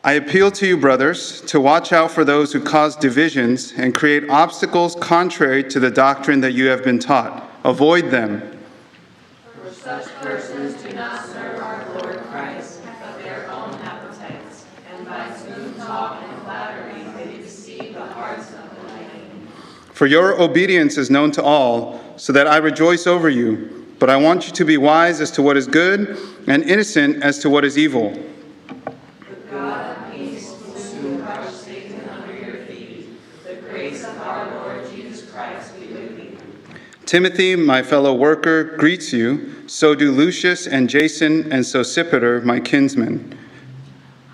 I appeal to you, brothers, to watch out for those who cause divisions and create obstacles contrary to the doctrine that you have been taught. Avoid them. For such persons do not serve our Lord Christ, but their own appetites, and by smooth talk and flattery they deceive the hearts of the many. For your obedience is known to all, so that I rejoice over you. But I want you to be wise as to what is good and innocent as to what is evil. The God of peace will soon crush Satan under your feet. The grace of our Lord Jesus Christ be with you. Timothy, my fellow worker, greets you. So do Lucius and Jason and Sosipater, my kinsmen.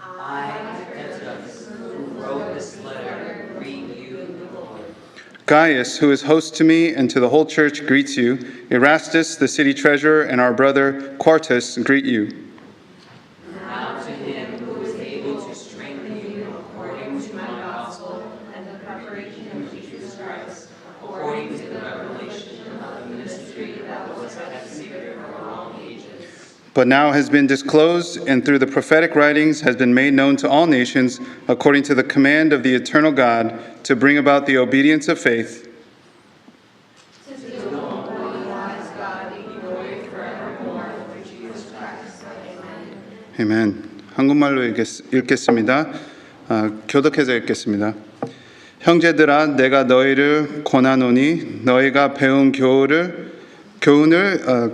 I, Titus, who wrote this letter, greet you in the Lord. Gaius, who is host to me and to the whole church, greets you. Erastus, the city treasurer, and our brother Quartus greet you. Now to him who is able to strengthen you according to my gospel and the preparation of Jesus Christ, according to the revelation of the mystery that was kept secret for long ages. But now has been disclosed, and through the prophetic writings has been made known to all nations, according to the command of the eternal God, to bring about the obedience of faith. To the only wise God be glory forevermore through Jesus Christ. Amen. 아멘. 한국말로 읽겠습니다. 교독해서 읽겠습니다. 형제들아, 내가 너희를 권하노니 너희가 배운 교훈을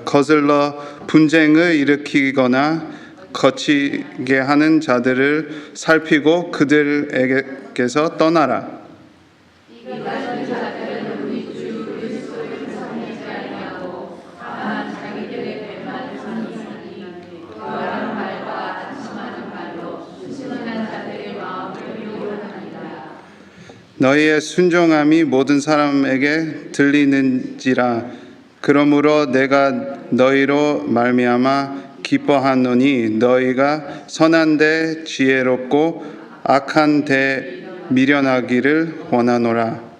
거슬러 분쟁을 일으키거나 거치게 하는 자들을 살피고 그들에게서 떠나라. 너희의 순종함이 모든 사람에게 들리는지라. 그러므로 내가 너희로 말미암아 기뻐하노니 너희가 선한데 지혜롭고 악한 데 미련하기를 원하노라.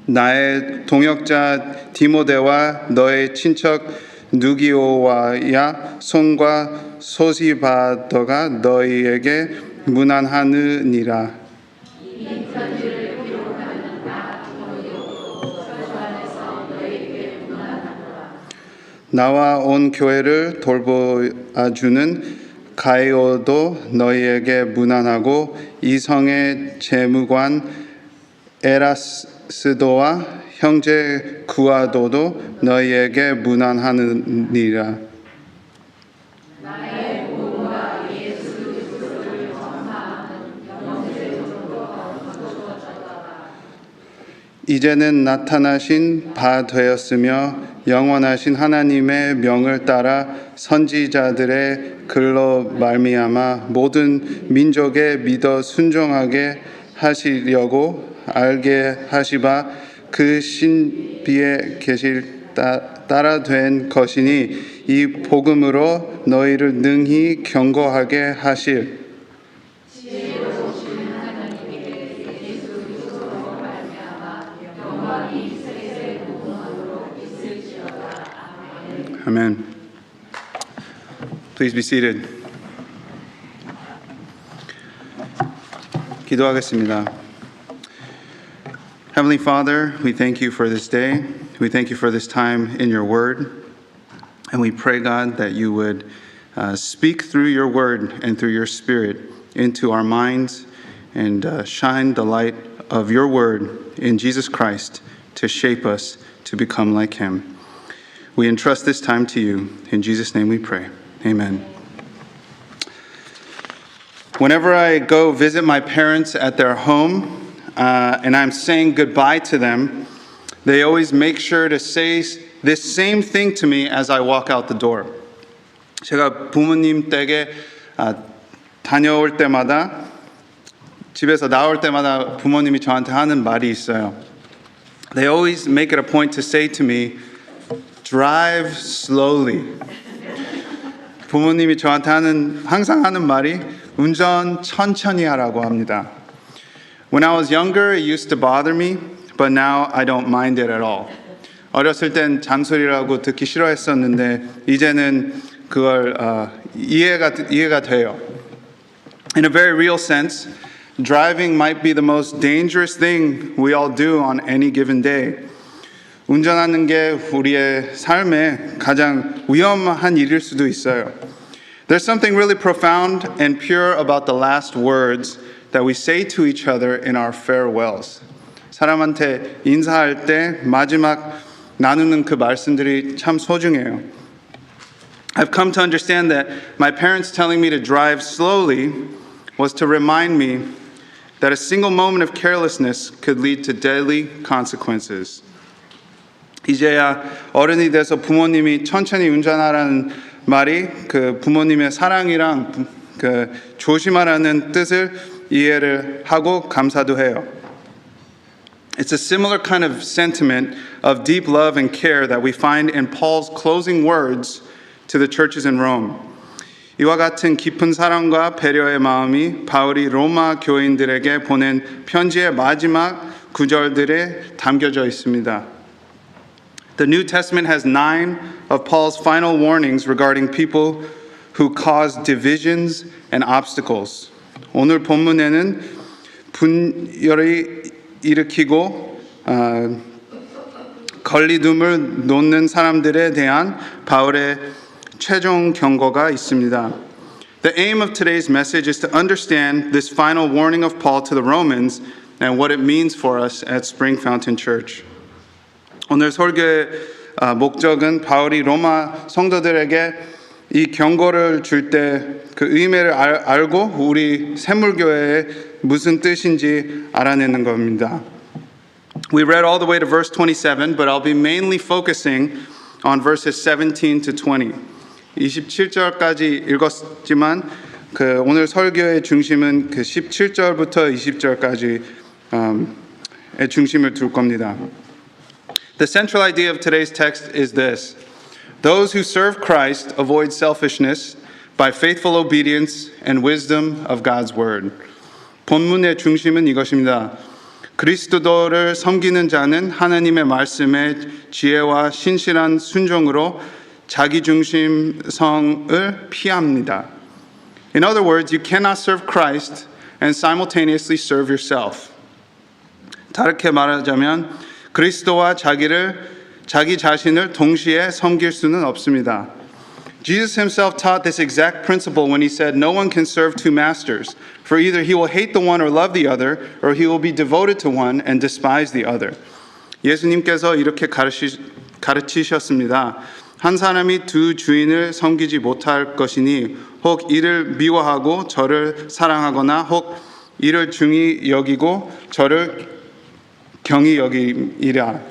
나의 동역자 디모데와 너의 친척 누기오와야 손과 소시바더가 너희에게 문안하느니라. 나와 온 교회를 돌보아주는 가이오도 너희에게 문안하고 이성의 재무관 에라스도와 형제 구아도도 너희에게 문안하느니라. 이제는 나타나신 바 되었으며 영원하신 하나님의 명을 따라 선지자들의 글로 말미암아 모든 민족에 믿어 순종하게 하시려고 알게 하시바 그 신비에 계실 따라 된 것이니 이 복음으로 너희를 능히 경고하게 하실 아멘. Please be seated. 기도하겠습니다. Heavenly Father, we thank you for this day. We thank you for this time in your word. And we pray, God, that you would speak through your word and through your spirit into our minds and shine the light of your word in Jesus Christ to shape us to become like him. We entrust this time to you. In Jesus' name we pray. Amen. Whenever I go visit my parents at their home, and I'm saying goodbye to them, they always make sure to say this same thing to me as I walk out the door. 제가 부모님 댁에 다녀올 때마다 집에서 나올 때마다 부모님이 저한테 하는 말이 있어요. They always make it a point to say to me, drive slowly. 부모님이 저한테 항상 하는 말이 운전 천천히 하라고 합니다. When I was younger, it used to bother me, but now I don't mind it at all. 어렸을 땐 잔소리라고 듣기 싫어했었는데 이제는 그걸 이해가 돼요. In a very real sense, driving might be the most dangerous thing we all do on any given day. 운전하는 게 우리의 삶에 가장 위험한 일일 수도 있어요. There's something really profound and pure about the last words that we say to each other in our farewells. 사람한테 인사할 때 마지막 나누는 그 말씀들이 참 소중해요. I've come to understand that my parents telling me to drive slowly was to remind me that a single moment of carelessness could lead to deadly consequences. 이제야 어른이 돼서 부모님이 천천히 운전하라는 말이 그 부모님의 사랑이랑 그 조심하라는 뜻을 이해를 하고 감사도 해요. It's a similar kind of sentiment of deep love and care that we find in Paul's closing words to the churches in Rome. 이와 같은 깊은 사랑과 배려의 마음이 바울이 로마 교인들에게 보낸 편지의 마지막 구절들에 담겨져 있습니다. The New Testament has 9 of Paul's final warnings regarding people who cause divisions and obstacles. 오늘 본문에는 분열을 일으키고 걸리둠을 놓는 사람들에 대한 바울의 최종 경고가 있습니다. The aim of today's message is to understand this final warning of Paul to the Romans and what it means for us at Spring Fountain Church. 오늘 설교의 목적은 바울이 로마 성도들에게 이 경고를 줄 때 그 의미를 알고 우리 샘물교회에 무슨 뜻인지 알아내는 겁니다. We read all the way to verse 27, but I'll be mainly focusing on verses 17 to 20. 27절까지 읽었지만 그 오늘 설교의 중심은 그 17절부터 20절까지의 중심을 둘 겁니다. The central idea of today's text is this. Those who serve Christ avoid selfishness by faithful obedience and wisdom of God's word. 본문의 중심은 이것입니다. 그리스도를 섬기는 자는 하나님의 말씀에 지혜와 신실한 순종으로 자기 중심성을 피합니다. In other words, you cannot serve Christ and simultaneously serve yourself. 다르게 말하자면 그리스도와 자기 자신을 동시에 섬길 수는 없습니다. Jesus himself taught this exact principle when he said, "No one can serve two masters, for either he will hate the one or love the other, or he will be devoted to one and despise the other." 예수님께서 이렇게 가르치셨습니다. 한 사람이 두 주인을 섬기지 못할 것이니 혹 이를 미워하고 저를 사랑하거나 혹 이를 중히 여기고 저를 경히 여기리라.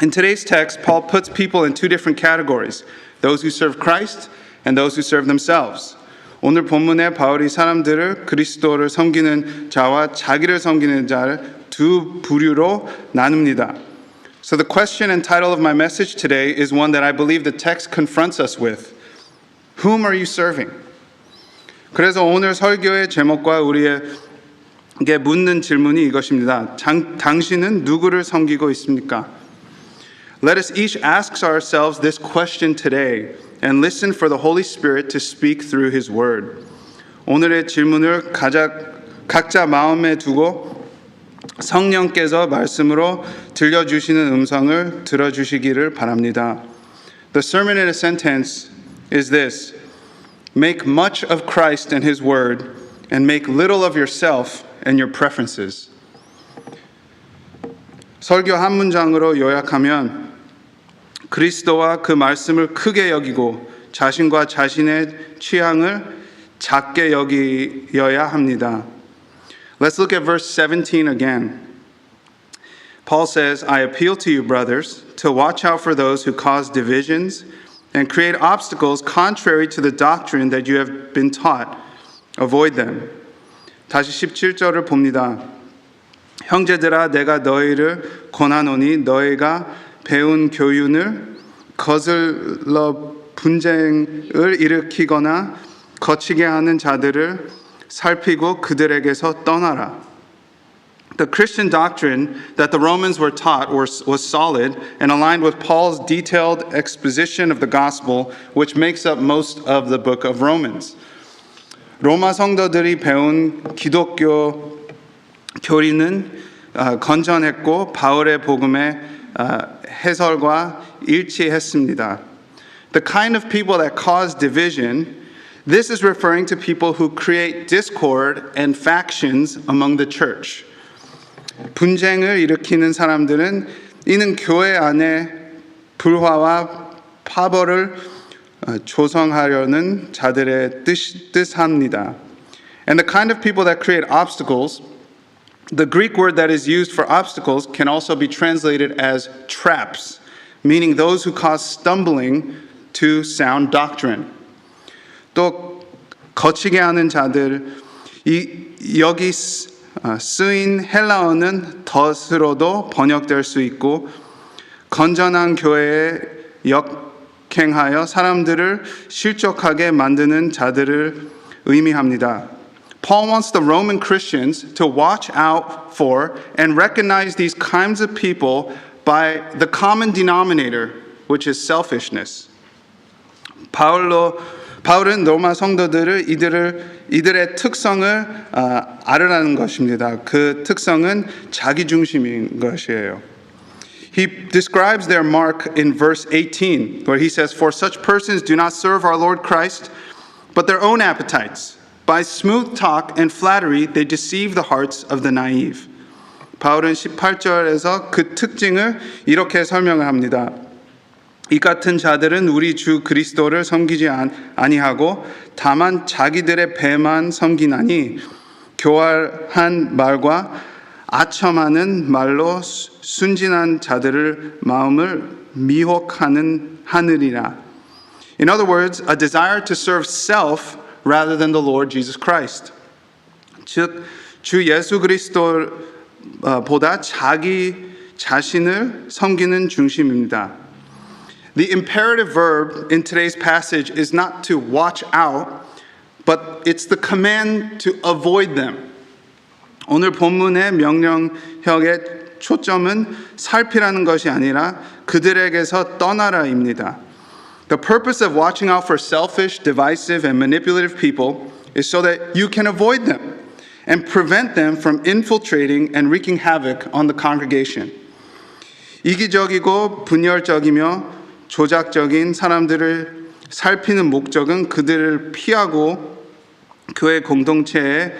In today's text, Paul puts people in two different categories, those who serve Christ and those who serve themselves. 오늘 본문에 바울이 사람들을 그리스도를 섬기는 자와 자기를 섬기는 자를 두 부류로 나눕니다. So the question and title of my message today is one that I believe the text confronts us with. Whom are you serving? 그래서 오늘 설교의 제목과 우리에게 묻는 질문이 이것입니다. 당신은 누구를 섬기고 있습니까? Let us each ask ourselves this question today and listen for the Holy Spirit to speak through His Word. 오늘의 질문을 각자 마음에 두고 성령께서 말씀으로 들려주시는 음성을 들어주시기를 바랍니다. The sermon in a sentence is this: Make much of Christ and His Word and make little of yourself and your preferences. 설교 한 문장으로 요약하면 그리스도와 그 말씀을 크게 여기고 자신과 자신의 취향을 작게 여겨야 합니다. Let's look at verse 17 again. Paul says, I appeal to you, brothers, to watch out for those who cause divisions and create obstacles contrary to the doctrine that you have been taught. Avoid them. 다시 17절을 봅니다. 형제들아, 내가 너희를 권하노니 너희가 배운 교훈을 거슬러 분쟁을 일으키거나 거치게 하는 자들을 살피고 그들에게서 떠나라. The Christian doctrine that the Romans were taught was solid and aligned with Paul's detailed exposition of the gospel, which makes up most of the book of Romans. 로마 성도들이 배운 기독교 교리는 건전했고 바울의 복음의 해설과 일치했습니다. The kind of people that cause division, this is referring to people who create discord and factions among the church. 분쟁을 일으키는 사람들은 이는 교회 안에 불화와 파벌을 조성하려는 자들의 뜻합니다. And the kind of people that create obstacles, the Greek word that is used for obstacles can also be translated as traps, meaning those who cause stumbling to sound doctrine. 또 거치게 하는 자들, 여기 쓰인 헬라어는 덫으로도 번역될 수 있고 건전한 교회에 역행하여 사람들을 실족하게 만드는 자들을 의미합니다. Paul wants the Roman Christians to watch out for and recognize these kinds of people by the common denominator, which is selfishness. 바울은 로마 성도들을 이들의 특성을 알으라는 것입니다. 그 특성은 자기중심인 것이에요. He describes their mark in verse 18, where he says, "For such persons do not serve our Lord Christ, but their own appetites. By smooth talk and flattery, they deceive the hearts of the naive." 바울은 18절에서 그 특징을 이렇게 설명을 합니다. 이 같은 자들은 우리 주 그리스도를 섬기지 아니하고 다만 자기들의 배만 섬기나니 교활한 말과 아첨하는 말로 순진한 자들을 마음을 미혹하느니라. In other words, a desire to serve self rather than the Lord Jesus Christ. 즉, 주 예수 그리스도보다 자기 자신을 섬기는 중심입니다. The imperative verb in today's passage is not to watch out, but it's the command to avoid them. 오늘 본문의 명령형의 초점은 살피라는 것이 아니라 그들에게서 떠나라입니다. The purpose of watching out for selfish, divisive, and manipulative people is so that you can avoid them and prevent them from infiltrating and wreaking havoc on the congregation. 이기적이고 분열적이며 조작적인 사람들을 살피는 목적은 그들을 피하고 교회 공동체의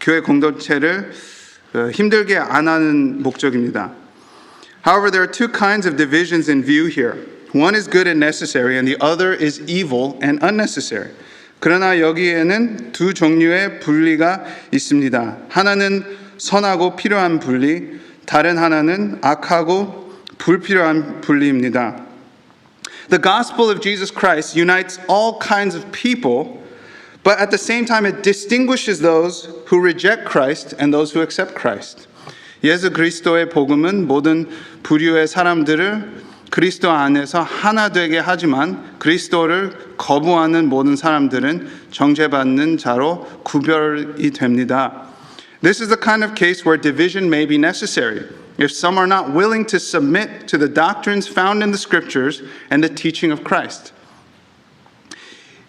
교회 공동체를 힘들게 안 하는 목적입니다. However, there are two kinds of divisions in view here. One is good and necessary, and the other is evil and unnecessary. 그러나 여기에는 두 종류의 분리가 있습니다. 하나는 선하고 필요한 분리, 다른 하나는 악하고 불필요한 분리입니다. The gospel of Jesus Christ unites all kinds of people, but at the same time it distinguishes those who reject Christ and those who accept Christ. 예수 그리스도의 복음은 모든 부류의 사람들을 그리스도 안에서 하나 되게 하지만 그리스도를 거부하는 모든 사람들은 정죄받는 자로 구별이 됩니다. This is the kind of case where division may be necessary if some are not willing to submit to the doctrines found in the scriptures and the teaching of Christ.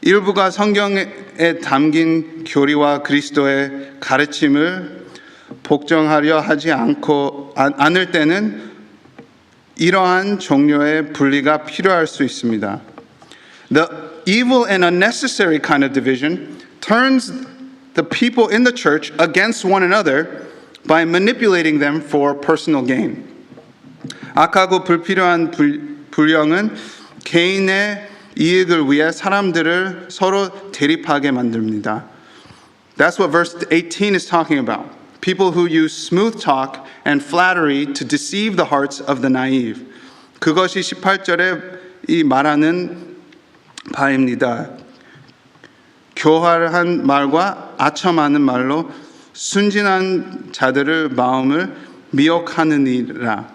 일부가 성경에 담긴 교리와 그리스도의 가르침을 복종하려 하지 않을 때는 이러한 종류의 분리가 필요할 수 있습니다. The evil and unnecessary kind of division turns the people in the church against one another by manipulating them for personal gain. 악하고 불필요한 불령은 개인의 이익을 위해 사람들을 서로 대립하게 만듭니다. That's what verse 18 is talking about. People who use smooth talk and flattery to deceive the hearts of the naive. 그것이 18절에 이 말하는 바입니다. 교활한 말과 아첨하는 말로 순진한 자들의 마음을 미혹하느니라.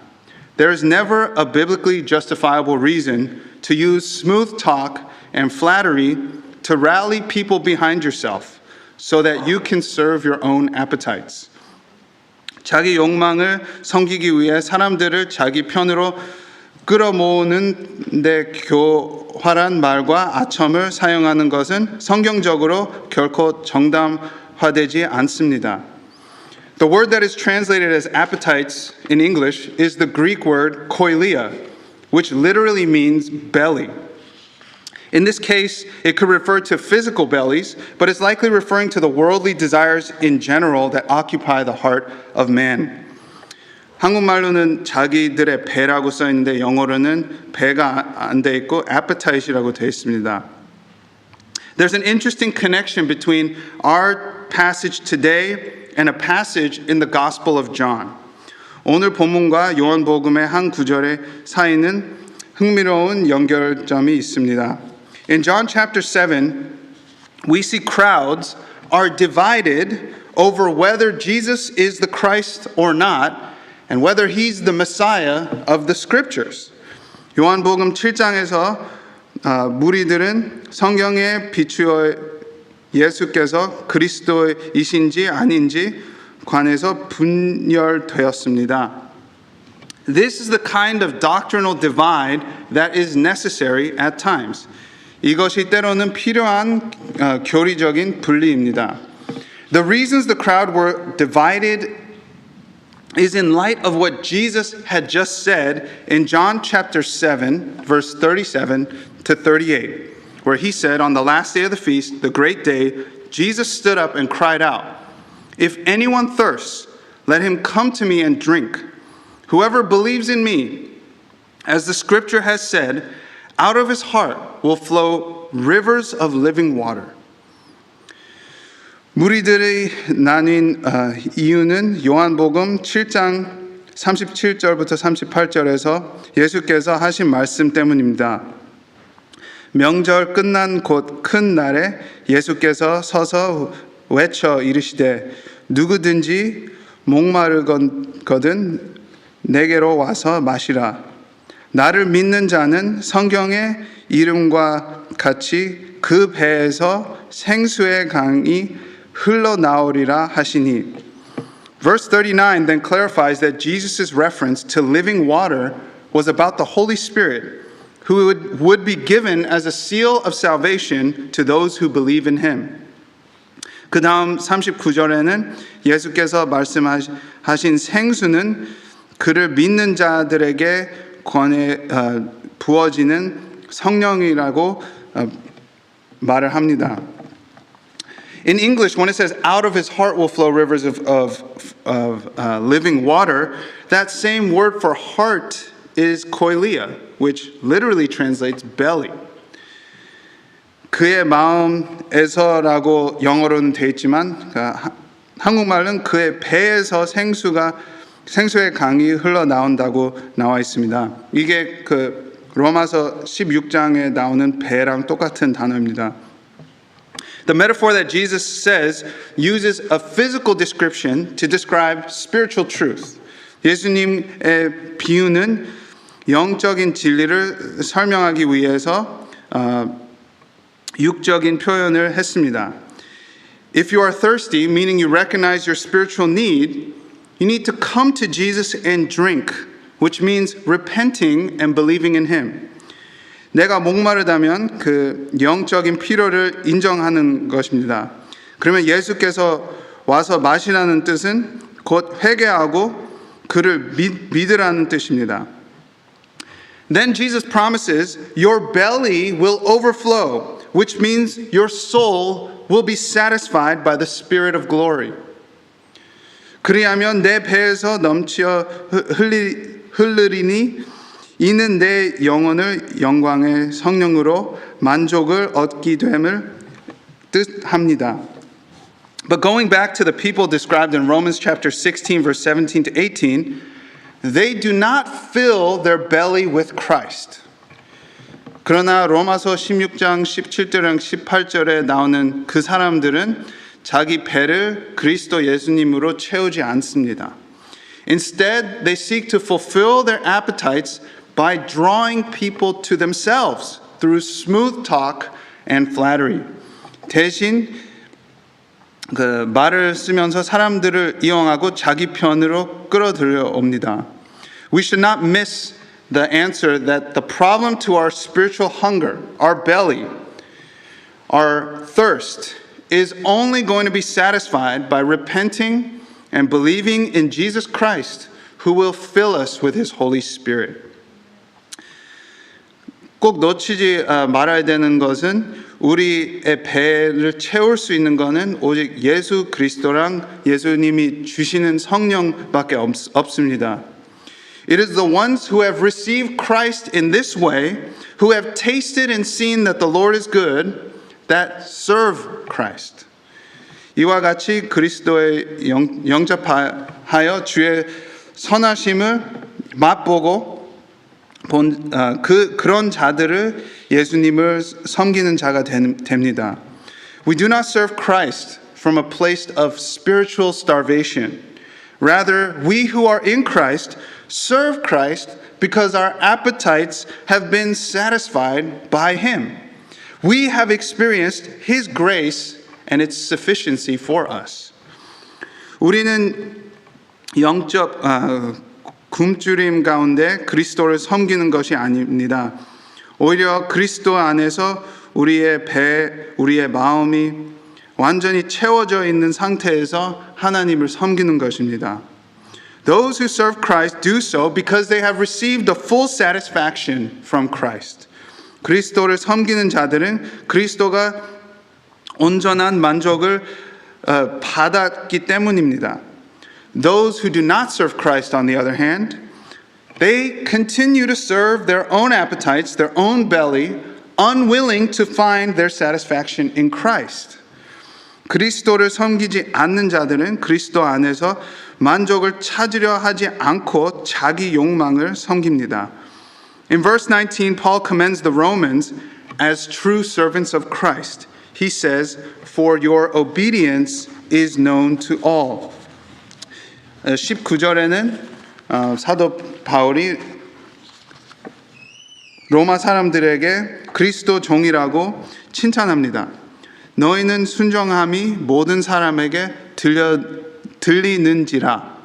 There is never a biblically justifiable reason to use smooth talk and flattery to rally people behind yourself so that you can serve your own appetites. 자기 욕망을 섬기기 위해 사람들을 자기 편으로 끌어모으는 데 교활한 말과 아첨을 사용하는 것은 성경적으로 결코 정당화되지 않습니다. The word that is translated as appetites in English is the Greek word koilia, which literally means belly. In this case, it could refer to physical bellies, but it's likely referring to the worldly desires in general that occupy the heart of man. 한국말로는 자기들의 배라고 써 있는데 영어로는 배가 안 돼 있고 appetite이라고 돼 있습니다. There's an interesting connection between our passage today and a passage in the Gospel of John. 오늘 본문과 요한복음의 한 구절의 사이는 흥미로운 연결점이 있습니다. In John chapter 7, we see crowds are divided over whether Jesus is the Christ or not, and whether he's the Messiah of the Scriptures. 요한복음 7장에서 무리들은 성경에 비추어 예수께서 그리스도이신지 아닌지 관해서 분열되었습니다. This is the kind of doctrinal divide that is necessary at times. 이것이 때로는 필요한 교리적인 분리입니다. The reasons the crowd were divided is in light of what Jesus had just said in John chapter 7, verse 37 to 38, where he said, on the last day of the feast, the great day, Jesus stood up and cried out, "If anyone thirsts, let him come to me and drink. Whoever believes in me, as the scripture has said, out of his heart will flow rivers of living water." 무리들이 나뉜 이유는 요한복음 7장 37절부터 38절에서 예수께서 하신 말씀 때문입니다. 명절 끝난 곧 큰 날에 예수께서 서서 외쳐 이르시되 누구든지 목마르거든 내게로 와서 마시라. 나를 믿는 자는 성경의 이름과 같이 그 배에서 생수의 강이 흘러나오리라 하시니. Verse 39 then clarifies that Jesus' reference to living water was about the Holy Spirit, who would be given as a seal of salvation to those who believe in him. 그 다음 39절에는 예수께서 말씀하신 생수는 그를 믿는 자들에게 부어지는 성령이라고 말을 합니다. In English, when it says out of his heart will flow rivers of living water, that same word for heart is koilia, which literally translates belly. 그의 마음에서라고 영어로는 돼 있지만 한국말은 그의 배에서 생수의 강이 흘러나온다고 나와 있습니다. 이게 그 로마서 16장에 나오는 배랑 똑같은 단어입니다. The metaphor that Jesus says uses a physical description to describe spiritual truth. 예수님의 비유는 영적인 진리를 설명하기 위해서 육적인 표현을 했습니다. If you are thirsty, meaning you recognize your spiritual need, you need to come to Jesus and drink, which means repenting and believing in him. 내가 목마르다면 그 영적인 필요를 인정하는 것입니다. 그러면 예수께서 와서 마시라는 뜻은 곧 회개하고 그를 믿으라는 뜻입니다. Then Jesus promises your belly will overflow, which means your soul will be satisfied by the Spirit of glory. 그리하면 내 배에서 넘쳐 흐르리니 이는 내 영혼을 영광의 성령으로 만족을 얻게 됨을 뜻합니다. But going back to the people described in Romans chapter 16 verse 17 to 18, they do not fill their belly with Christ. 그러나 로마서 16장 17절랑 18절에 나오는 그 사람들은 자기 배를 그리스도 예수님으로 채우지 않습니다. Instead, they seek to fulfill their appetites by drawing people to themselves through smooth talk and flattery. 대신 그 말을 쓰면서 사람들을 이용하고 자기 편으로 끌어들여 옵니다. We should not miss the answer that the problem to our spiritual hunger, our belly, our thirst is only going to be satisfied by repenting and believing in Jesus Christ, who will fill us with His Holy Spirit. 꼭 놓치지 말아야 되는 것은 우리의 배를 채울 수 있는 것은 오직 예수 그리스도랑 예수님이 주시는 성령밖에 없습니다. It is the ones who have received Christ in this way, who have tasted and seen that the Lord is good, that serve Christ. 이와 같이 그리스도의 영접하여 주의 선하심을 맛보고 그런 자들을 예수님을 섬기는 자가 됩니다. We do not serve Christ from a place of spiritual starvation. Rather, we who are in Christ serve Christ because our appetites have been satisfied by Him. We have experienced His grace and its sufficiency for us. 우리는 영적 굶주림 가운데 그리스도를 섬기는 것이 아닙니다. 오히려 그리스도 안에서 우리의 배, 우리의 마음이 완전히 채워져 있는 상태에서 하나님을 섬기는 것입니다. Those who serve Christ do so because they have received the full satisfaction from Christ. 그리스도를 섬기는 자들은 그리스도가 온전한 만족을 받았기 때문입니다. Those who do not serve Christ, on the other hand, they continue to serve their own appetites, their own belly, unwilling to find their satisfaction in Christ. 그리스도를 섬기지 않는 자들은 그리스도 안에서 만족을 찾으려 하지 않고 자기 욕망을 섬깁니다. In verse 19, Paul commends the Romans as true servants of Christ. He says, "For your obedience is known to all." 19절에는 사도 바울이 로마 사람들에게 그리스도 종이라고 칭찬합니다. 너희는 순종함이 모든 사람에게 들리는지라.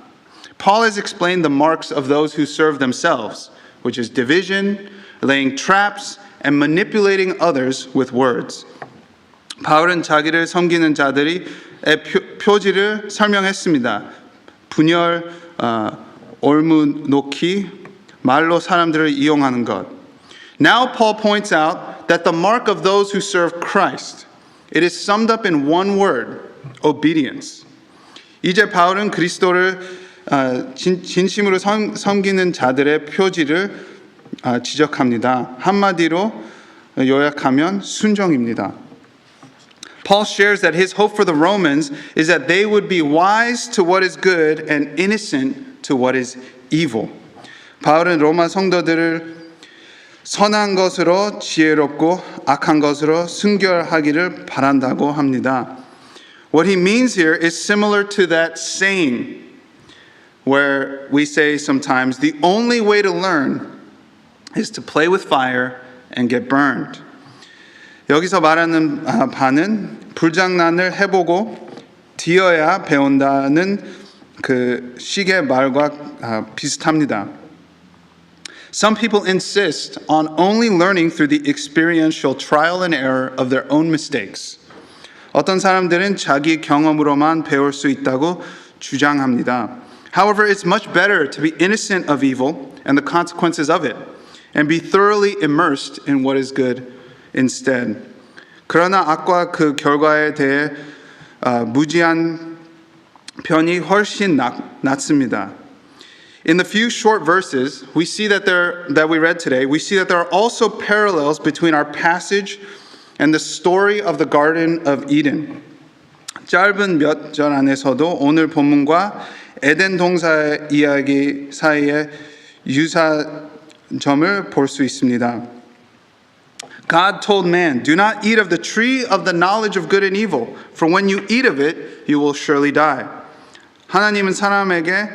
Paul has explained the marks of those who serve themselves, which is division, laying traps, and manipulating others with words. 바울은 자기를 섬기는 자들의 표지를 설명했습니다. 분열, 올무놓기, 말로 사람들을 이용하는 것. Now Paul points out that the mark of those who serve Christ, it is summed up in one word, obedience. 이제 바울은 그리스도를 진심으로 섬기는 자들의 표지를 지적합니다. 한마디로 요약하면 순종입니다. Paul shares that his hope for the Romans is that they would be wise to what is good and innocent to what is evil. 바울은 로마 성도들을 선한 것으로 지혜롭고 악한 것으로 순결하기를 바란다고 합니다. What he means here is similar to that saying where we say sometimes the only way to learn is to play with fire and get burned. 여기서 말하는 바는 불장난을 해보고 뒤어야 배운다는 그 식의 말과 비슷합니다. Some people insist on only learning through the experiential trial and error of their own mistakes. 어떤 사람들은 자기 경험으로만 배울 수 있다고 주장합니다. However, it's much better to be innocent of evil and the consequences of it, and be thoroughly immersed in what is good instead. 그러나 악과 그 결과에 대해 무지한 편이 훨씬 낫습니다. In the few short verses we see that we read today, we see that there are also parallels between our passage and the story of the Garden of Eden. 짧은 몇 절 안에서도 오늘 본문과 에덴 동산 이야기 사이에 유사점을 볼 수 있습니다. God told man, "Do not eat of the tree of the knowledge of good and evil, for when you eat of it, you will surely die." 하나님은 사람에게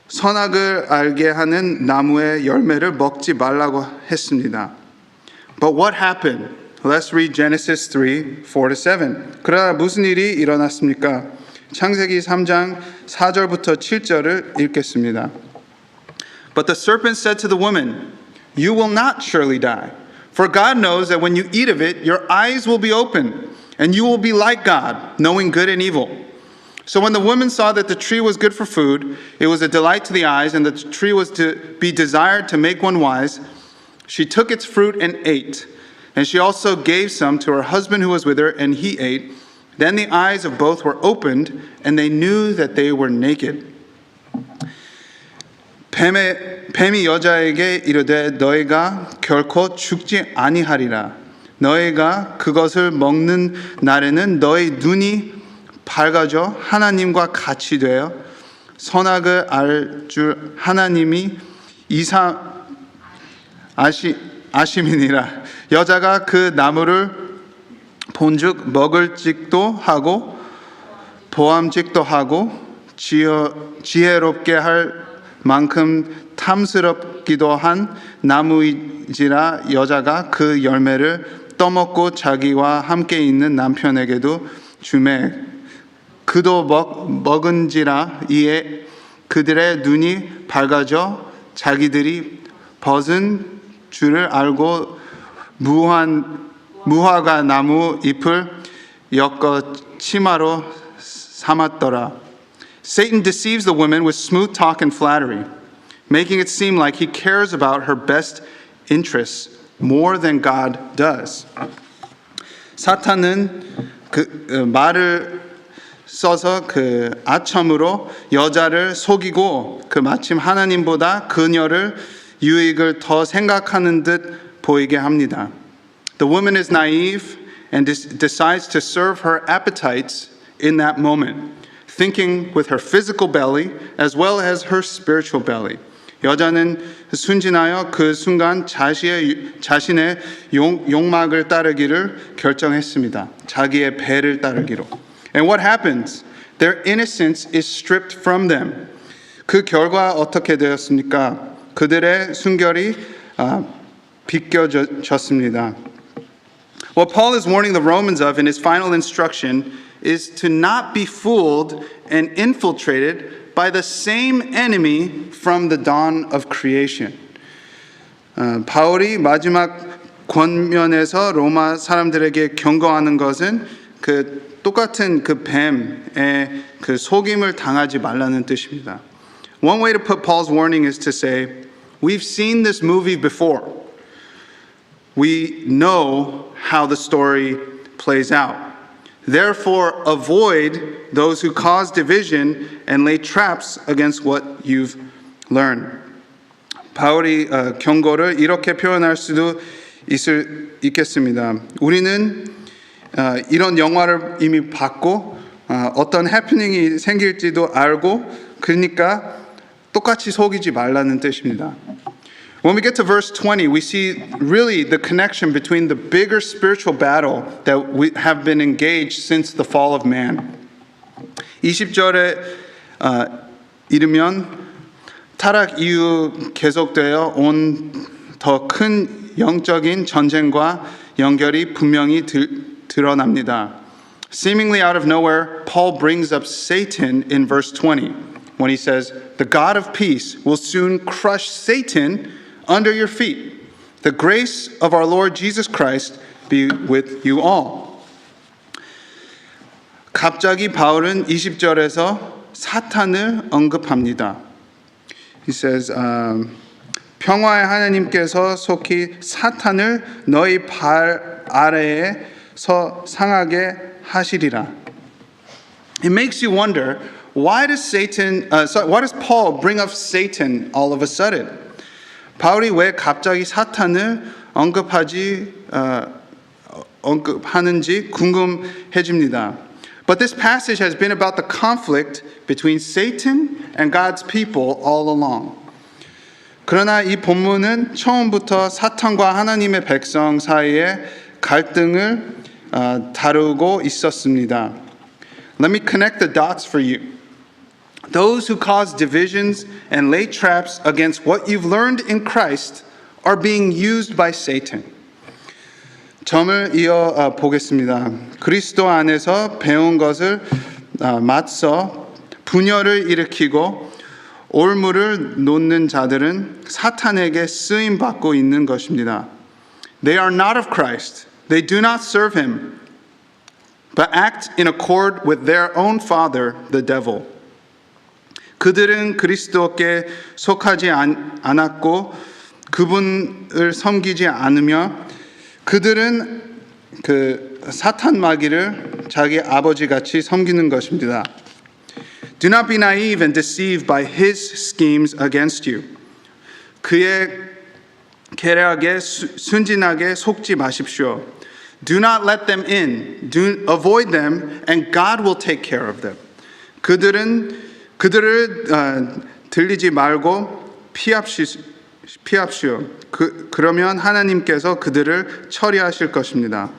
선악을 알게 하는 나무의 열매를 먹지 말라고 했습니다. But what happened Let's read Genesis 3, 4-7. 그러나 무슨 일이 일어났습니까? 창세기 3장 4절부터 7절을 읽겠습니다. But the serpent said to the woman, You will not surely die. For God knows that when you eat of it, your eyes will be open, and you will be like God, knowing good and evil. So when the woman saw that the tree was good for food, it was a delight to the eyes, and the tree was to be desired to make one wise, she took its fruit and ate. And she also gave some to her husband who was with her, and he ate. Then the eyes of both were opened, and they knew that they were naked. 뱀이 여자에게 이르되 너희가 결코 죽지 아니하리라. 너희가 그것을 먹는 날에는 너희 눈이 밝아져 하나님과 같이 되어 선악을 알 줄 하나님이 아심이니라. 여자가 그 나무를 본즉 먹을직도 하고 보암직도 하고 지혜롭게 할 만큼 탐스럽기도 한 나무이지라. 여자가 그 열매를 떠먹고 자기와 함께 있는 남편에게도 주매 그도 먹은지라. 이에 그들의 눈이 밝아져 자기들이 벗은 줄을 알고 무화과 나무 잎을 엮어 치마로 삼았더라. Satan deceives the woman with smooth talk and flattery, making it seem like he cares about her best interests more than God does. 사탄은 말을 써서 아첨으로 여자를 속이고 마침 하나님보다 그녀를 유익을 더 생각하는 듯 보이게 합니다. The woman is naive and decides to serve her appetites in that moment, thinking with her physical belly as well as her spiritual belly. 여자는 순진하여 그 순간 자신의 욕망을 따르기를 결정했습니다. 자기의 배를 따르기로. And what happens? Their innocence is stripped from them. 그 결과 어떻게 되었습니까? 그들의 순결이 비껴졌습니다. What Paul is warning the Romans of in his final instruction is to not be fooled and infiltrated by the same enemy from the dawn of creation. 바울이 마지막 권면에서 로마 사람들에게 경고하는 것은 똑같은 뱀의 속임을 당하지 말라는 뜻입니다. One way to put Paul's warning is to say, we've seen this movie before. We know how the story plays out. Therefore, avoid those who cause division and lay traps against what you've learned. 바울이 경고를 이렇게 표현할 수도 있겠습니다. 우리는 이런 영화를 이미 봤고 어떤 해프닝이 생길지도 알고 그러니까 똑같이 속이지 말라는 뜻입니다. When we get to verse 20, we see really the connection between the bigger spiritual battle that we have been engaged since the fall of man. 20절에 이르면 타락 이후 계속되어 온 더 큰 영적인 전쟁과 연결이 분명히 드러납니다. Seemingly out of nowhere, Paul brings up Satan in verse 20 when he says, "The God of peace will soon crush Satan under your feet. The grace of our Lord Jesus Christ be with you all." 갑자기 바울은 20절에서 사탄을 언급합니다. He says, 평화의 하나님께서 속히 사탄을 너희 발 아래에서 상하게 하시리라. It makes you wonder, why does Paul bring up Satan all of a sudden? 바울이 왜 갑자기 사탄을 언급하는지 궁금해집니다. But this passage has been about the conflict between Satan and God's people all along. 그러나 이 본문은 처음부터 사탄과 하나님의 백성 사이에 갈등을 다루고 있었습니다. Let me connect the dots for you. Those who cause divisions and lay traps against what you've learned in Christ are being used by Satan. 점을 이어 보겠습니다. 그리스도 안에서 배운 것을 맞서 분열을 일으키고 올무를 놓는 자들은 사탄에게 쓰임 받고 있는 것입니다. They are not of Christ. They do not serve him, but act in accord with their own father, the devil. 그들은 그리스도께 속하지 않았고 그분을 섬기지 않으며 그들은 그 사탄 마귀를 자기 아버지같이 섬기는 것입니다. Do not be naive and deceived by his schemes against you. 그의 계략에 순진하게 속지 마십시오. Do not let them in. Avoid them, and God will take care of them. 그들을 들리지 말고 피합시오. 그러면 하나님께서 그들을 처리하실 것입니다.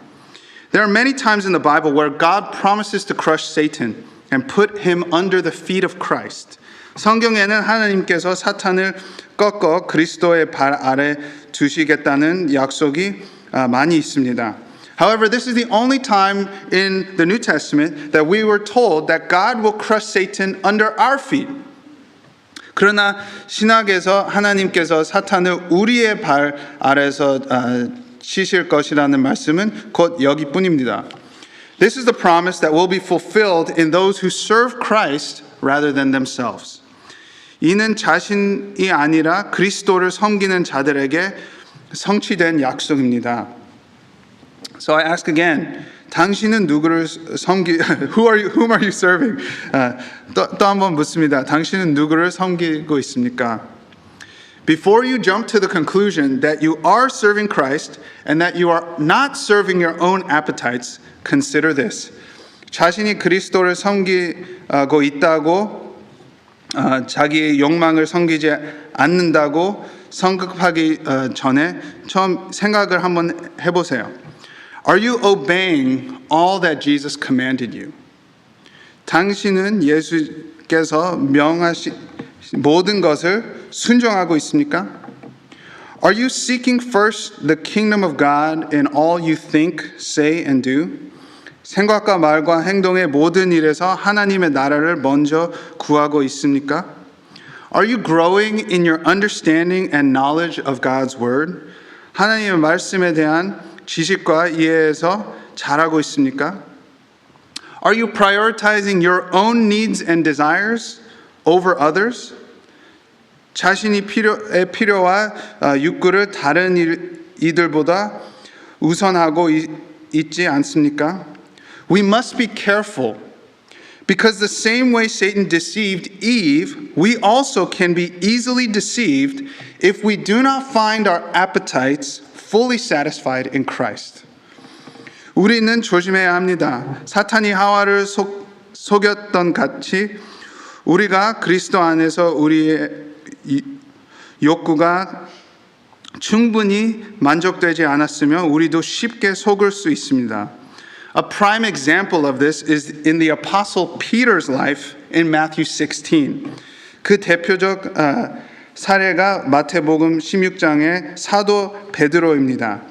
There are many times in the Bible where God promises to crush Satan and put him under the feet of Christ. 성경에는 하나님께서 사탄을 꺾어 그리스도의 발 아래 두시겠다는 약속이 많이 있습니다. However, this is the only time in the New Testament that we were told that God will crush Satan under our feet. 그러나 신약에서 하나님께서 사탄을 우리의 발 아래서 치실 것이라는 말씀은 곧 여기뿐입니다. This is the promise that will be fulfilled in those who serve Christ rather than themselves. 이는 자신이 아니라 그리스도를 섬기는 자들에게 성취된 약속입니다. So I ask again, 당신은 누구를 whom are you serving? 또 한번 묻습니다. 당신은 누구를 섬기고 있습니까? Before you jump to the conclusion that you are serving Christ and that you are not serving your own appetites, consider this. 자신이 그리스도를 섬기고 있다고 자기의 욕망을 섬기지 않는다고 성급하기 전에 처음 생각을 한번 해보세요. Are you obeying all that Jesus commanded you? 당신은 예수께서 명하신 모든 것을 순종하고 있습니까? Are you seeking first the kingdom of God in all you think, say, and do? 생각과 말과 행동의 모든 일에서 하나님의 나라를 먼저 구하고 있습니까? Are you growing in your understanding and knowledge of God's word? 하나님의 말씀에 대한 지식과 이해에서 잘하고 있습니까? Are you prioritizing your own needs and desires over others? 자신이 필요와 욕구를 다른 이들보다 우선하고 있지 않습니까? We must be careful because the same way Satan deceived Eve, we also can be easily deceived if we do not find our appetites fully satisfied in Christ. 우리는 조심해야 합니다. 사탄이 하와를 속였던 같이 우리가 그리스도 안에서 우리의 욕구가 충분히 만족되지 않았으면 우리도 쉽게 속을 수 있습니다. A prime example of this is in the Apostle Peter's life in Matthew 16. 그 대표적 사례가 마태복음 16장의 사도 베드로입니다.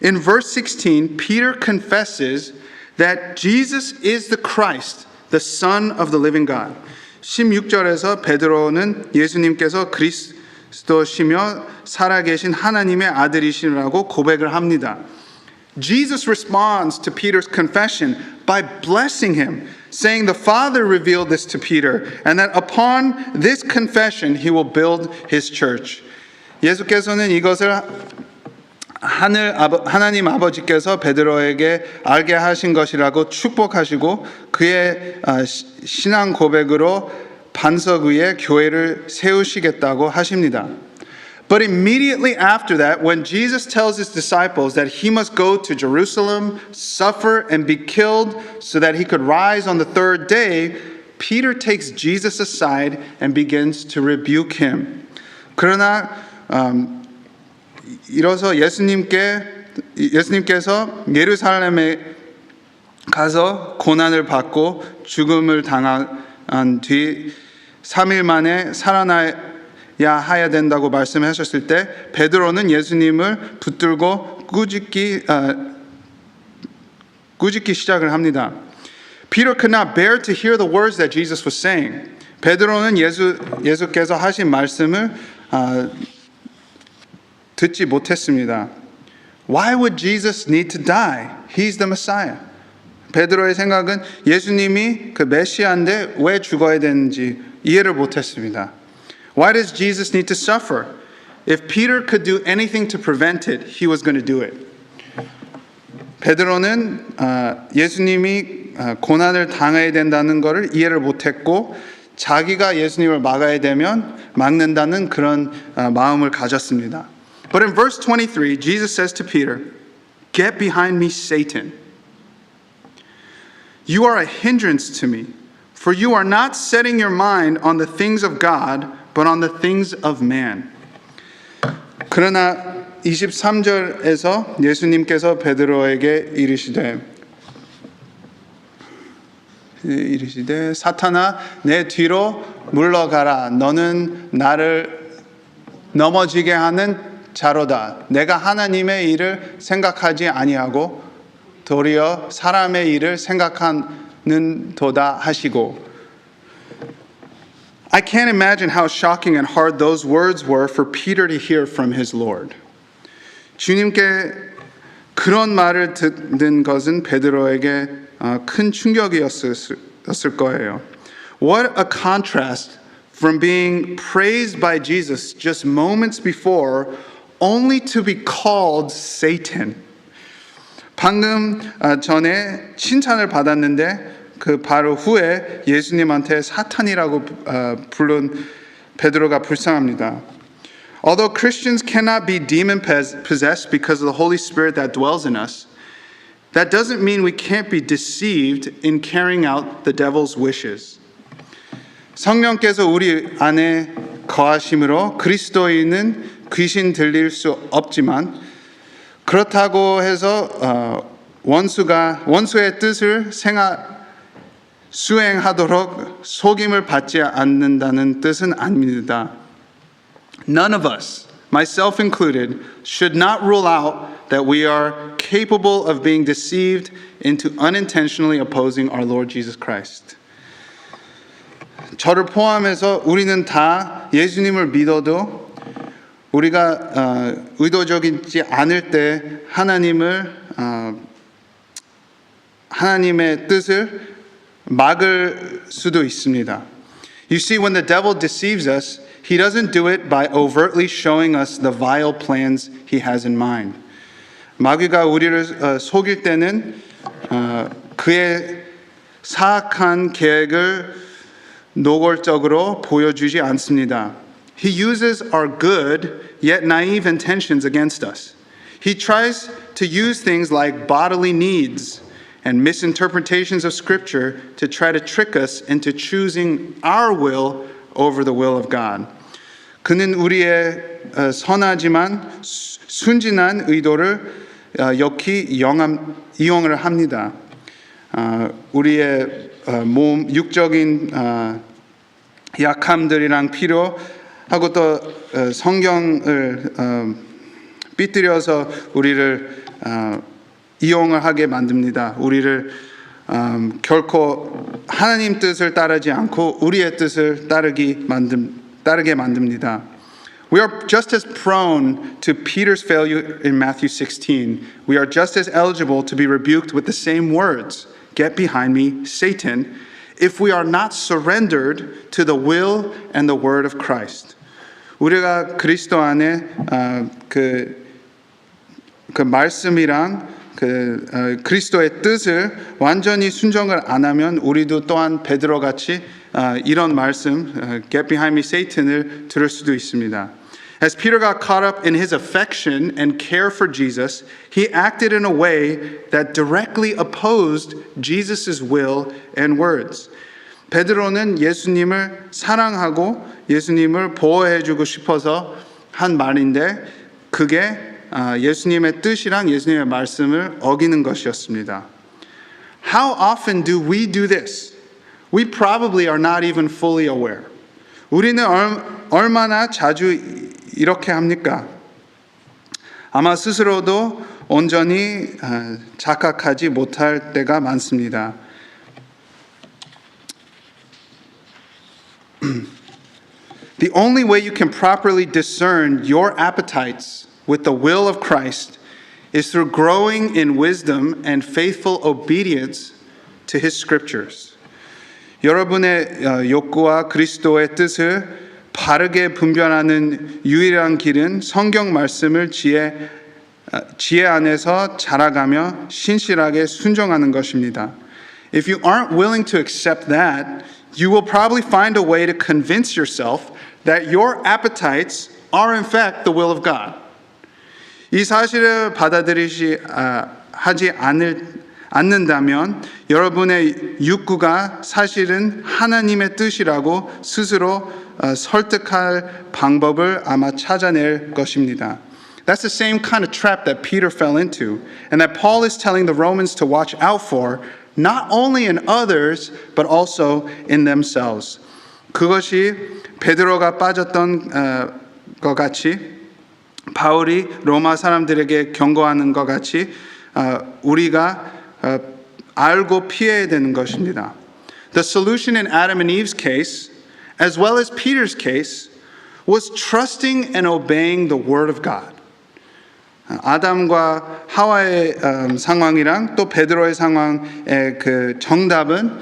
In verse 16, Peter confesses that Jesus is the Christ, the Son of the living God. 16절에서 베드로는 예수님께서 그리스도시며 살아계신 하나님의 아들이시라고 고백을 합니다. Jesus responds to Peter's confession by blessing him, saying the Father revealed this to Peter, and that upon this confession he will build his church. 예수께서는 이것을 하나님 아버지께서 베드로에게 알게 하신 것이라고 축복하시고 그의 신앙 고백으로 반석 위에 교회를 세우시겠다고 하십니다. But immediately after that, when Jesus tells his disciples that he must go to Jerusalem, suffer, and be killed so that he could rise on the third day, Peter takes Jesus aside and begins to rebuke him. 그러나 이로써 예수님께서 예루살렘에 가서 고난을 받고 죽음을 당한 뒤 3일 만에 살아나야 해야 된다고 말씀하셨을 때 베드로는 예수님을 붙들고 꾸짖기 꾸짖기 시작을 합니다. Peter could not bear to hear the words that Jesus was saying. 베드로는 예수께서 하신 말씀을 듣지 못했습니다. Why would Jesus need to die? He's the Messiah. 베드로의 생각은 예수님이 그 메시아인데 왜 죽어야 되는지 이해를 못했습니다. Why does Jesus need to suffer? If Peter could do anything to prevent it, he was going to do it. 베드로는 예수님이 고난을 당해야 된다는 것을 이해를 못했고 자기가 예수님을 막아야 되면 막는다는 그런 마음을 가졌습니다. But in verse 23, Jesus says to Peter, "Get behind me, Satan. You are a hindrance to me, for you are not setting your mind on the things of God, but on the things of man." 그러나 23절에서 예수님께서 베드로에게 이르시되 사탄아 내 뒤로 물러가라. 너는 나를 넘어지게 하는 자로다. 내가 하나님의 일을 생각하지 아니하고 도리어 사람의 일을 생각하는 도다 하시고. I can't imagine how shocking and hard those words were for Peter to hear from his Lord. 주님께 그런 말을 듣는 것은 베드로에게 큰 충격이었을 거예요. What a contrast from being praised by Jesus just moments before only to be called Satan. 방금 전에 칭찬을 받았는데 그 바로 후에 예수님한테 사탄이라고 부른 베드로가 불쌍합니다. Although Christians cannot be demon possessed because of the Holy Spirit that dwells in us, that doesn't mean we can't be deceived in carrying out the devil's wishes. 성령께서 우리 안에 거하심으로 그리스도인은 귀신 들릴 수 없지만 그렇다고 해서 원수의 뜻을 수행하도록 속임을 받지 않는다는 뜻은 아닙니다. None of us, myself included, should not rule out that we are capable of being deceived into unintentionally opposing our Lord Jesus Christ. 저를 포함해서 우리는 다 예수님을 믿어도 우리가 의도적이지 않을 때 하나님의 뜻을 막을 수도 있습니다. You see, when the devil deceives us, he doesn't do it by overtly showing us the vile plans he has in mind. 마귀가 우리를 속일 때는 그의 사악한 계획을 노골적으로 보여주지 않습니다. He uses our good yet naive intentions against us. He tries to use things like bodily needs and misinterpretations of Scripture to try to trick us into choosing our will over the will of God. 그는 우리의 선하지만 순진한 의도를 역히 이용을 합니다. 우리의 몸 육적인 약함들이랑 필요하고 또 성경을 삐뚤어서 우리를 이용을 하게 만듭니다. 우리를 결코 하나님 뜻을 따르지 않고 우리의 뜻을 따르게 만듭니다. We are just as prone to Peter's failure in Matthew 16. We are just as eligible to be rebuked with the same words, "Get behind me, Satan," if we are not surrendered to the will and the word of Christ. 우리가 그리스도 안에 그 말씀이랑 그리스도의 뜻을 완전히 순종을 안 하면 우리도 또한 베드로 같이 이런 말씀 "Get behind me, Satan을 들을 수도 있습니다. As Peter got caught up in his affection and care for Jesus, he acted in a way that directly opposed Jesus' will and words. 베드로는 예수님을 사랑하고 예수님을 보호해주고 싶어서 한 말인데 그게 예수님의 뜻이랑 예수님의 말씀을 어기는 것이었습니다. How often do we do this? We probably are not even fully aware. 우리는 얼마나 자주 이렇게 합니까? 아마 스스로도 온전히 자각하지 못할 때가 많습니다. The only way you can properly discern your appetites with the will of Christ is through growing in wisdom and faithful obedience to His scriptures. 여러분의 욕구와 그리스도의 뜻을 바르게 분별하는 유일한 길은 성경 말씀을 지혜 안에서 자라가며 신실하게 순종하는 것입니다. If you aren't willing to accept that, you will probably find a way to convince yourself that your appetites are in fact the will of God. 이 사실을 하지 않는다면 여러분의 욕구가 사실은 하나님의 뜻이라고 스스로 설득할 방법을 아마 찾아낼 것입니다. That's the same kind of trap that Peter fell into, and that Paul is telling the Romans to watch out for, not only in others, but also in themselves. 그것이 베드로가 빠졌던 것 같이, 바울이 로마 사람들에게 경고하는 것 같이 우리가 알고 피해야 되는 것입니다. The solution in Adam and Eve's case, as well as Peter's case, was trusting and obeying the Word of God. 아담과 하와의 상황이랑 또 베드로의 상황의 그 정답은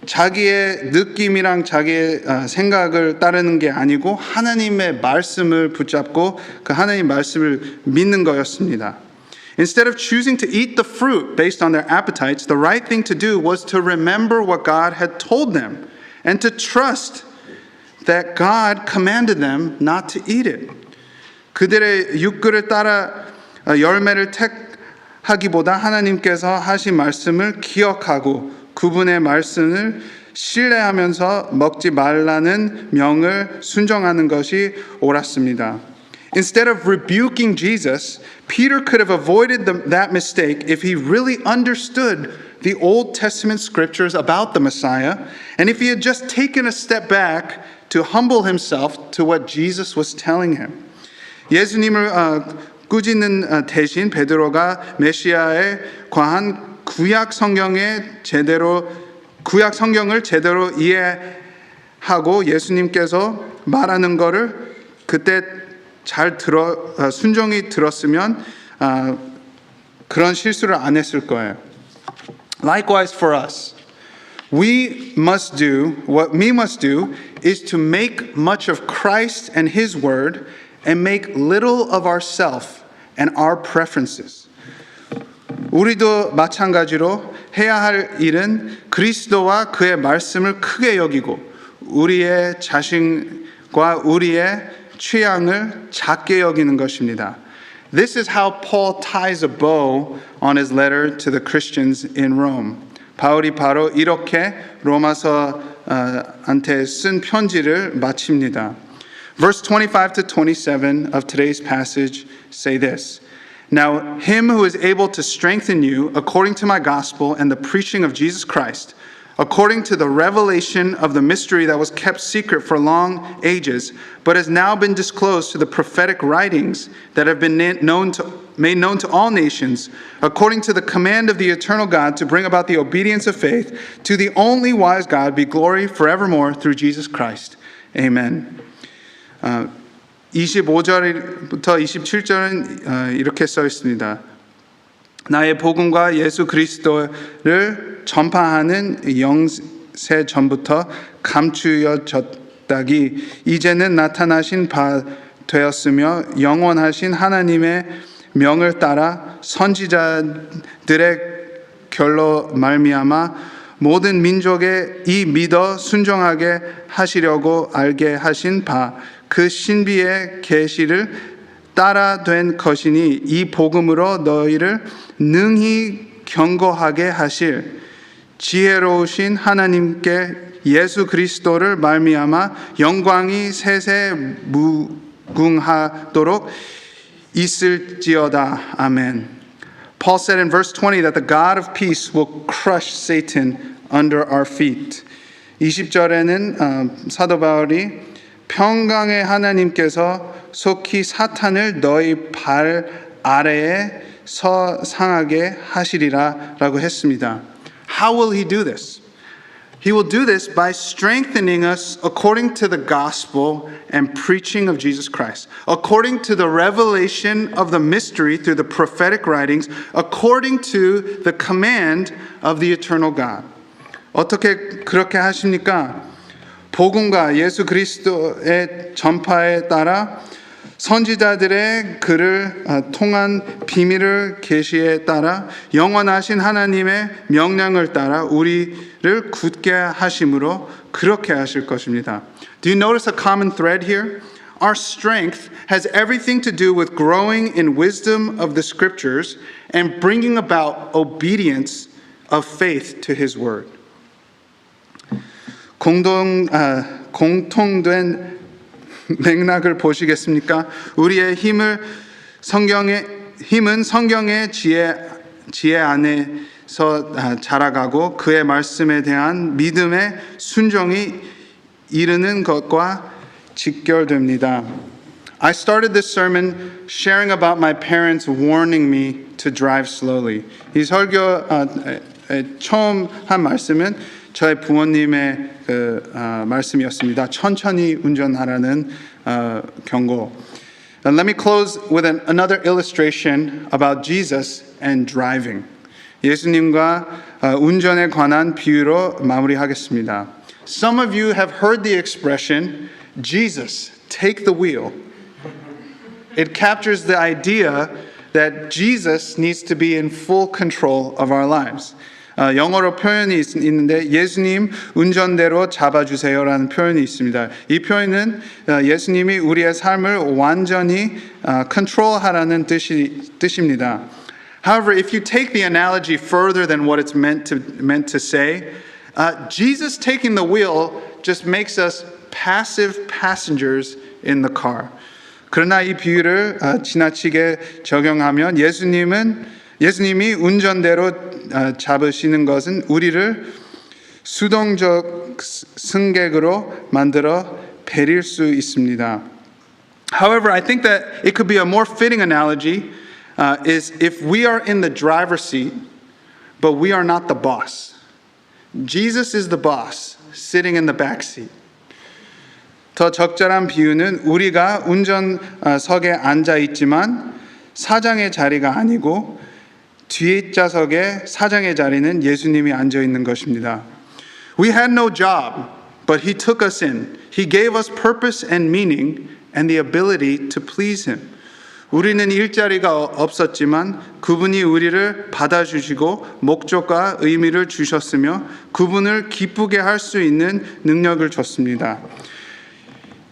자기의 느낌이랑 자기의 생각을 따르는 게 아니고 하나님의 말씀을 붙잡고 그 하나님 말씀을 믿는 거였습니다. Instead of choosing to eat the fruit based on their appetites, the right thing to do was to remember what God had told them and to trust that God commanded them not to eat it. 그들의 욕구를 따라 열매를 택하기보다 하나님께서 하신 말씀을 기억하고 그분의 말씀을 신뢰하면서 먹지 말라는 명을 순종하는 것이 옳았습니다. Instead of rebuking Jesus, Peter could have avoided that mistake if he really understood the Old Testament scriptures about the Messiah, and if he had just taken a step back to humble himself to what Jesus was telling him. 예수님을 꾸짖는 대신 베드로가 메시아에 관한 구약 성경을 제대로 이해하고 예수님께서 말하는 것을 그때 잘 순종히 들었으면 그런 실수를 안 했을 거예요. Likewise for us, what we must do is to make much of Christ and His word and make little of ourselves and our preferences. 우리도 마찬가지로 해야 할 일은 그리스도와 그의 말씀을 크게 여기고 우리의 자신과 우리의 취향을 작게 여기는 것입니다. This is how Paul ties a bow on his letter to the Christians in Rome. 바울이 바로 이렇게 로마서한테 쓴 편지를 마칩니다. Verse 25 to 27 of today's passage say this. Now him who is able to strengthen you according to my gospel and the preaching of Jesus Christ, according to the revelation of the mystery that was kept secret for long ages, but has now been disclosed to the prophetic writings that have been made known to all nations, according to the command of the eternal God to bring about the obedience of faith, to the only wise God be glory forevermore through Jesus Christ. Amen. 25절부터 27절은 이렇게 써 있습니다. 나의 복음과 예수 그리스도를 전파하는 영세 전부터 감추어졌다기 이제는 나타나신 바 되었으며 영원하신 하나님의 명을 따라 선지자들의 결로 말미암아 모든 민족에 이 믿어 순종하게 하시려고 알게 하신 바 그 신비의 계시를 따라 된 것이니 이 복음으로 너희를 능히 경고하게 하실 지혜로우신 하나님께 예수 그리스도를 말미암아 영광이 세세 무궁하도록 있을지어다. 아멘. Paul said in verse 20 that the God of peace will crush Satan under our feet. 20절에는 사도 바울이 평강의 하나님께서 속히 사탄을 너희 발 아래에 상하게 하시리라 라고 했습니다. How will he do this? He will do this by strengthening us according to the gospel and preaching of Jesus Christ, according to the revelation of the mystery through the prophetic writings, according to the command of the eternal God. 어떻게 그렇게 하십니까? 복음과 예수 그리스도의 전파에 따라 선지자들의 글을 통한 비밀을 계시에 따라 영원하신 하나님의 명령을 따라 우리를 굳게 하심으로 그렇게 하실 것입니다. Do you notice a common thread here? Our strength has everything to do with growing in wisdom of the scriptures and bringing about obedience of faith to his word. 공통된 맥락을 보시겠습니까? 우리의 힘은 성경의 지혜 안에서 자라가고 그의 말씀에 대한 믿음의 순종이 이르는 것과 직결됩니다. I started this sermon sharing about my parents warning me to drive slowly. 이 설교 처음 한 말씀은 저의 부모님의 말씀이었습니다. 천천히 운전하라는 경고. And let me close with another illustration about Jesus and driving. 예수님과 운전에 관한 비유로 마무리하겠습니다. Some of you have heard the expression, Jesus, take the wheel. It captures the idea that Jesus needs to be in full control of our lives. 영어로 표현이 있는데 예수님 운전대로 잡아주세요라는 표현이 있습니다. 이 표현은 예수님이 우리의 삶을 완전히 컨트롤하라는 뜻입니다. However, if you take the analogy further than what it's meant to say, Jesus taking the wheel just makes us passive passengers in the car. 그러나 이 비유를 지나치게 적용하면 예수님이 운전대로 잡으시는 것은 우리를 수동적 승객으로 만들어 베릴 수 있습니다. However, I think that it could be a more fitting analogy is if we are in the driver's seat, but we are not the boss. Jesus is the boss, sitting in the back seat. 더 적절한 비유는 우리가 운전석에 앉아 있지만 사장의 자리가 아니고 뒷좌석에 사장의 자리는 예수님이 앉아 있는 것입니다. We had no job, but he took us in. He gave us purpose and meaning and the ability to please him. 우리는 일자리가 없었지만 그분이 우리를 받아주시고 목적과 의미를 주셨으며 그분을 기쁘게 할 수 있는 능력을 줬습니다.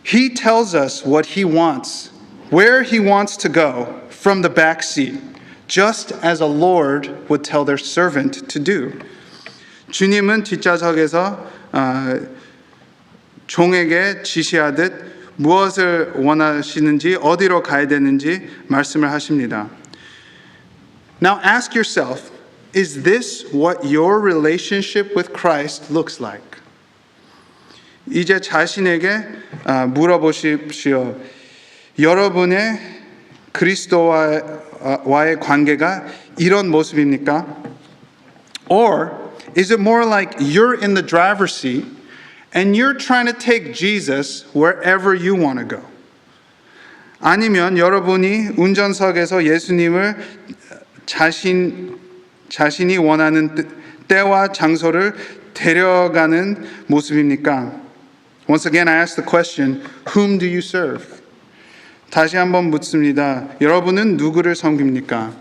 He tells us what he wants, where he wants to go from the back seat. Just as a Lord would tell their servant to do. 주님은 뒷좌석에서 종에게 지시하듯 무엇을 원하시는지 어디로 가야 되는지 말씀을 하십니다. Now ask yourself, is this what your relationship with Christ looks like? 이제 자신에게 물어보십시오. 여러분의 그리스도와의 관계가 이런 모습입니까? Or is it more like you're in the driver's seat and you're trying to take Jesus wherever you want to go? 아니면 여러분이 운전석에서 예수님을 자신이 원하는 때와 장소를 데려가는 모습입니까? Once again, I ask the question, whom do you serve? 다시 한번 묻습니다. 여러분은 누구를 섬깁니까?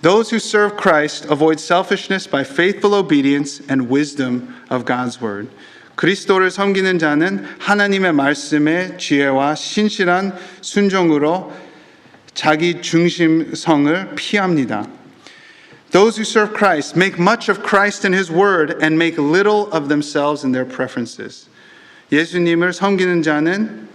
Those who serve Christ avoid selfishness by faithful obedience and wisdom of God's word. 그리스도를 섬기는 자는 하나님의 말씀의 지혜와 신실한 순종으로 자기 중심성을 피합니다. Those who serve Christ make much of Christ and his word and make little of themselves and their preferences. 예수님을 섬기는 자는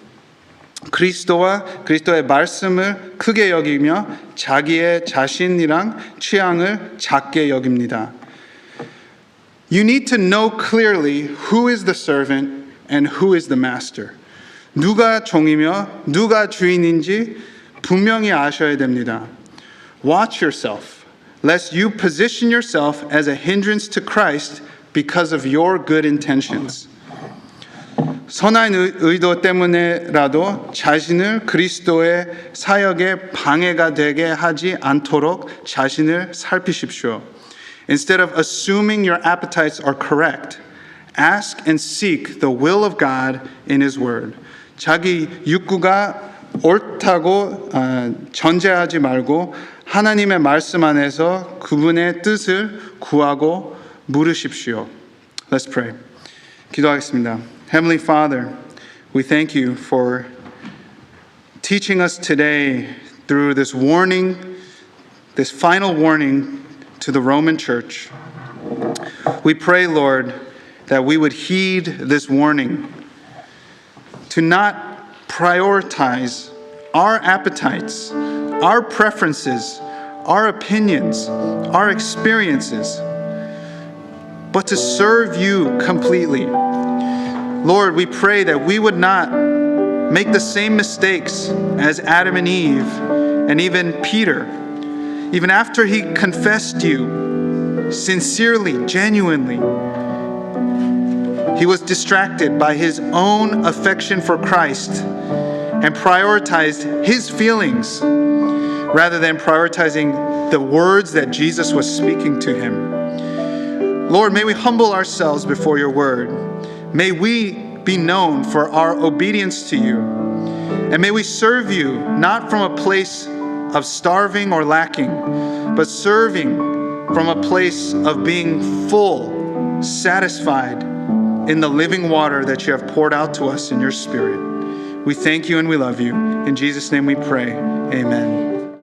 그리스도와 그리스도의 말씀을 크게 여기며 자기의 자신이랑 취향을 작게 여깁니다. You need to know clearly who is the servant and who is the master. 누가 종이며 누가 주인인지 분명히 아셔야 됩니다. Watch yourself, lest you position yourself as a hindrance to Christ because of your good intentions. 선한 의도 때문에라도 자신을 그리스도의 사역에 방해가 되게 하지 않도록 자신을 살피십시오. Instead of assuming your appetites are correct, ask and seek the will of God in His Word. 자기 욕구가 옳다고 전제하지 말고 하나님의 말씀 안에서 그분의 뜻을 구하고 물으십시오. Let's pray. 기도하겠습니다. Heavenly Father, we thank you for teaching us today through this warning, this final warning to the Roman Church. We pray, Lord, that we would heed this warning to not prioritize our appetites, our preferences, our opinions, our experiences, but to serve you completely. Lord, we pray that we would not make the same mistakes as Adam and Eve and even Peter. Even after he confessed you sincerely, genuinely, he was distracted by his own affection for Christ and prioritized his feelings rather than prioritizing the words that Jesus was speaking to him. Lord, may we humble ourselves before your word. May we be known for our obedience to you. And may we serve you not from a place of starving or lacking, but serving from a place of being full, satisfied in the living water that you have poured out to us in your Spirit. We thank you and we love you. In Jesus' name we pray. Amen.